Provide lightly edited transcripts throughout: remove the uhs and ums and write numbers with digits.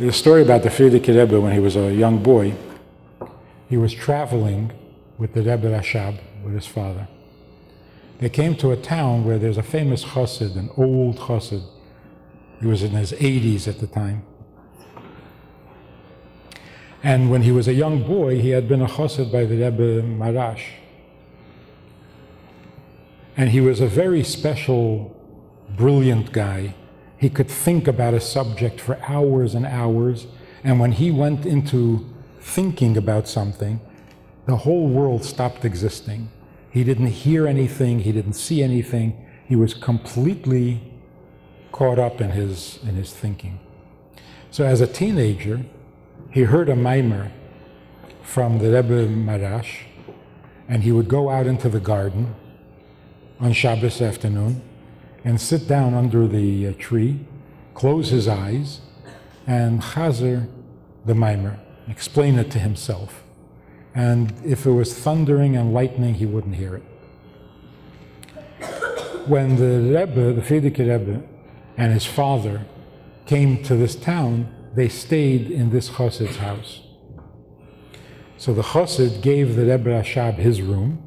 There's a story about the Frierdiker Rebbe when he was a young boy. He was traveling with the Rebbe Rashab, with his father. They came to a town where there's a famous chassid, an old chassid. He was in his 80s at the time. And when he was a young boy, he had been a chassid by the Rebbe Marash. And he was a very special, brilliant guy. He could think about a subject for hours and hours, and when he went into thinking about something, the whole world stopped existing. He didn't hear anything, he didn't see anything. He was completely caught up in his thinking. So as a teenager, he heard a maimer from the Rebbe Marash, and he would go out into the garden on Shabbos afternoon and sit down under the tree, close his eyes, and chazer the maimer, explain it to himself. And if it was thundering and lightning, he wouldn't hear it. When the Rebbe, the Frierdiker Rebbe, and his father came to this town, they stayed in this chassid's house. So the chassid gave the Rebbe Rashab his room,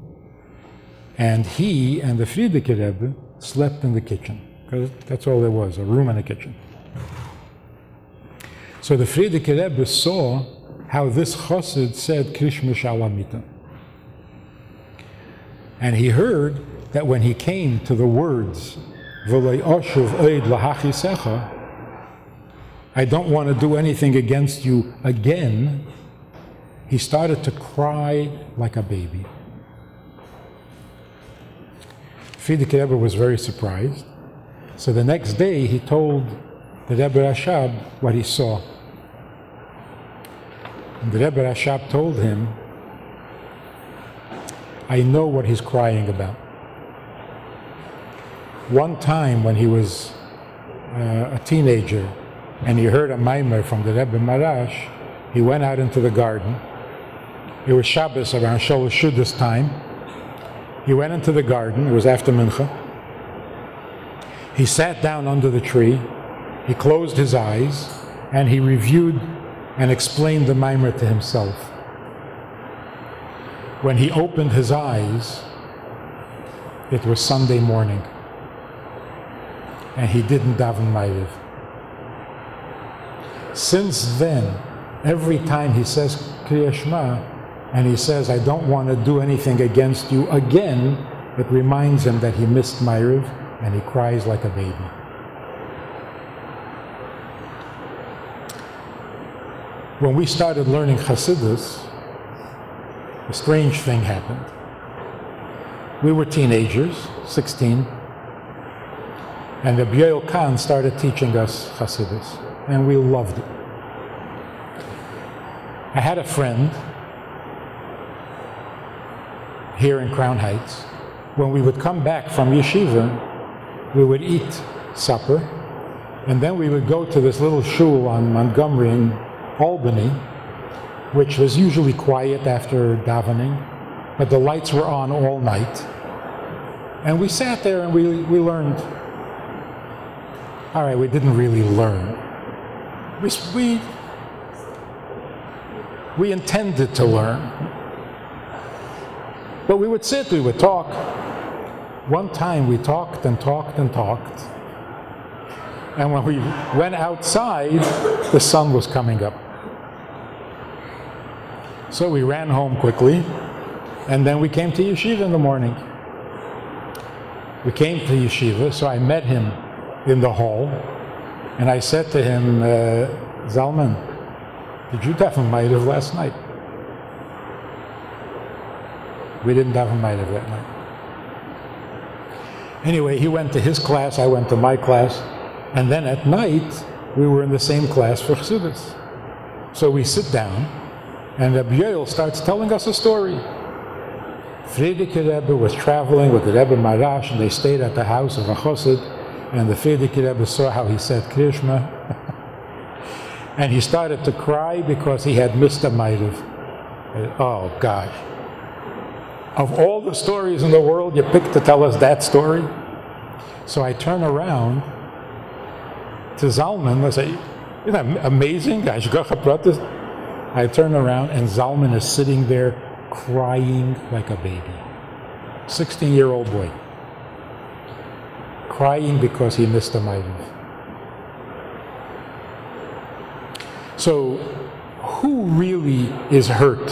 and he and the Frierdiker Rebbe slept in the kitchen, because that's all there was, a room and a kitchen. So the Frierdiker Rebbe saw how this chassid said Krishma Shalamita. And he heard that when he came to the words, V'lei oshuv oid lahachisecha, I don't want to do anything against you again, he started to cry like a baby. Frierdiker Rebbe was very surprised. So the next day he told the Rebbe Rashab what he saw. And the Rebbe Rashab told him, I know what he's crying about. One time when he was a teenager and he heard a maimer from the Rebbe Marash, he went out into the garden. It was Shabbos around Shalosh Shudas time. He went into the garden, it was after Mincha. He sat down under the tree, he closed his eyes, and he reviewed and explained the maimer to himself. When he opened his eyes, it was Sunday morning, and he didn't daven Ma'ariv. Since then, every time he says Kriya Shema, and he says, I don't want to do anything against you again, it reminds him that he missed Ma'ariv, and he cries like a baby. When we started learning Chassidus, a strange thing happened. We were teenagers, 16, and Rabbi Yoel Khan started teaching us Chassidus, and we loved it. I had a friend here in Crown Heights. When we would come back from yeshiva, we would eat supper, and then we would go to this little shul on Montgomery in Albany, which was usually quiet after davening, but the lights were on all night. And we sat there and we learned. All right, we didn't really learn. We intended to learn. But we would sit, we would talk. One time we talked and talked and talked. And when we went outside, the sun was coming up. So we ran home quickly, and then we came to yeshiva in the morning. We came to yeshiva, so I met him in the hall, and I said to him, Zalman, did you daven Ma'ariv last night? We didn't daven Ma'ariv that night. Anyway, he went to his class, I went to my class, and then at night, we were in the same class for Chassidus. So we sit down, and Rabbi Yoel starts telling us a story. Frierdiker Rebbe was traveling with the Rebbe Marash, and they stayed at the house of a chassid, and the Frierdiker Rebbe saw how he said Krishma, and he started to cry because he had missed a Ma'ariv. Oh, gosh. Of all the stories in the world, you picked to tell us that story? So I turn around to Zalman and I say, Isn't that amazing? I turn around and Zalman is sitting there crying like a baby. 16-year-old boy. Crying because he missed a Maiviv. So, who really is hurt?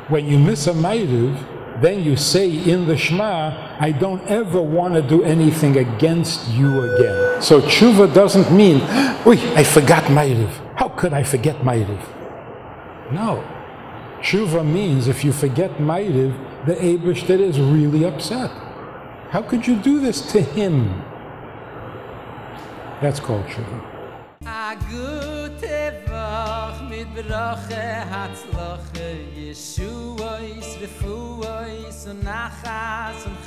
When you miss a Maiviv, then you say in the Shema, I don't ever want to do anything against you again. So tshuva doesn't mean, I forgot Maiviv. How could I forget Maiviv? No. Tshuva means if you forget Maiviv, the Eibishter is really upset. How could you do this to him? That's called tshuva. A Gut Voch mit Brache Hatzlache Yeshua is Refuah is Nachas und